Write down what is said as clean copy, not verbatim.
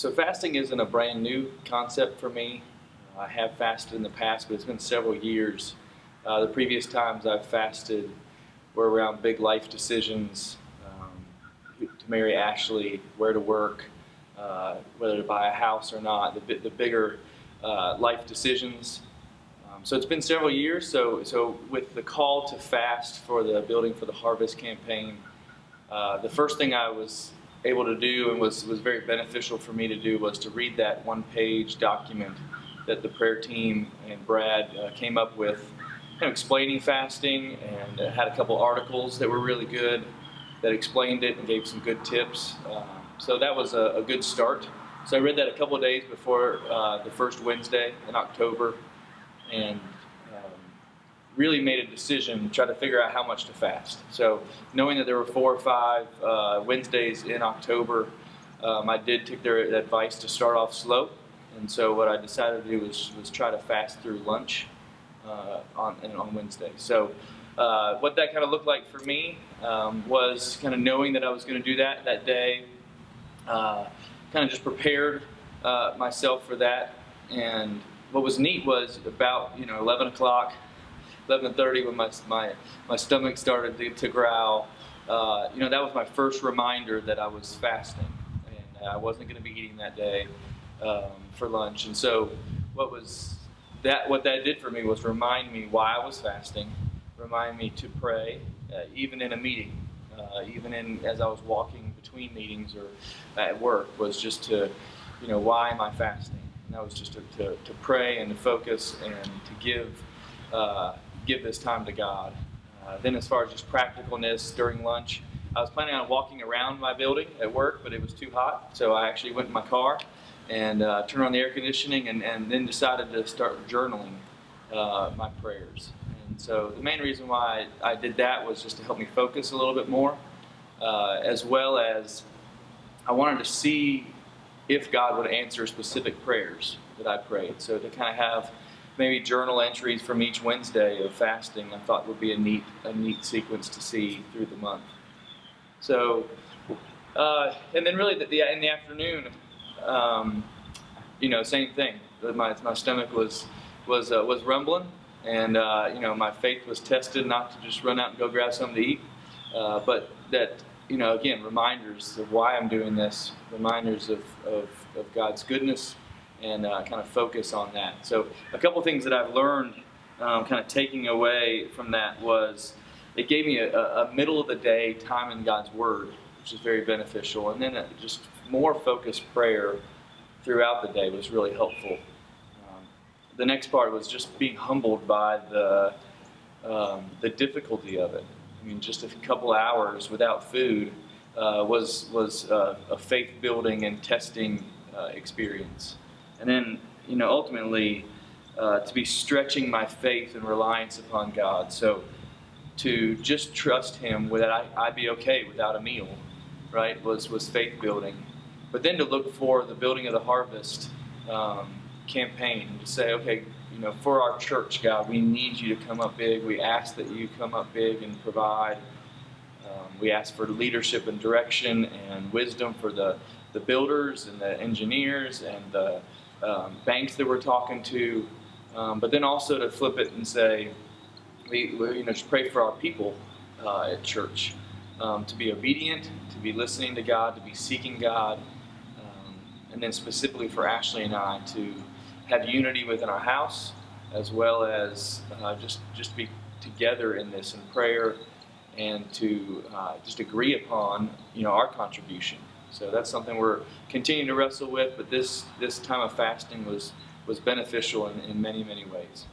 So fasting isn't a brand new concept for me. I have fasted in the past, but it's been several years. The previous times I've fasted were around big life decisions, to marry Ashley, where to work, whether to buy a house or not, the bigger life decisions. So it's been several years. So with the call to fast for the Building for the Harvest campaign, the first thing I was able to do and was very beneficial for me to do was to read that one-page document that the prayer team and Brad came up with, explaining fasting, and had a couple articles that were really good that explained it and gave some good tips. So that was a good start. So I read that a couple of days before the first Wednesday in October, and really made a decision to try to figure out how much to fast. So knowing that there were 4 or 5 Wednesdays in October, I did take their advice to start off slow. And so what I decided to do was try to fast through lunch on Wednesday. So what that kind of looked like for me was kind of knowing that I was going to do that day, kind of just prepared myself for that. And what was neat was about 11 o'clock, 11:30, when my stomach started to growl. That was my first reminder that I was fasting, and I wasn't going to be eating that day for lunch. And so what that did for me was remind me why I was fasting, remind me to pray, even in a meeting, as I was walking between meetings or at work, was just to, why am I fasting? And that was just to pray and to focus and to give this time to God. Then as far as just practicalness during lunch, I was planning on walking around my building at work, but it was too hot, so I actually went in my car and turned on the air conditioning and then decided to start journaling my prayers. And so the main reason why I did that was just to help me focus a little bit more, as well as I wanted to see if God would answer specific prayers that I prayed. So to kind of have maybe journal entries from each Wednesday of fasting, I thought would be a neat sequence to see through the month. So, and then really in the afternoon, same thing. My stomach was rumbling, and my faith was tested not to just run out and go grab something to eat, but that again, reminders of why I'm doing this, reminders of God's goodness, and kind of focus on that. So a couple things that I've learned, kind of taking away from that, was it gave me a middle of the day time in God's Word, which is very beneficial, and then just more focused prayer throughout the day was really helpful. The next part was just being humbled by the difficulty of it. I mean, just a couple hours without food was a faith building and testing experience. And then, ultimately, to be stretching my faith and reliance upon God. So to just trust Him that I'd be okay without a meal, right, was faith building. But then to look for the Building of the Harvest campaign, to say, okay, for our church, God, we need you to come up big. We ask that you come up big and provide. We ask for leadership and direction and wisdom for the builders and the engineers and the banks that we're talking to, but then also to flip it and say, we just pray for our people at church, to be obedient, to be listening to God, to be seeking God, and then specifically for Ashley and I to have unity within our house, as well as just be together in this in prayer, and to just agree upon our contribution. So that's something we're continuing to wrestle with, but this time of fasting was beneficial in many, many ways.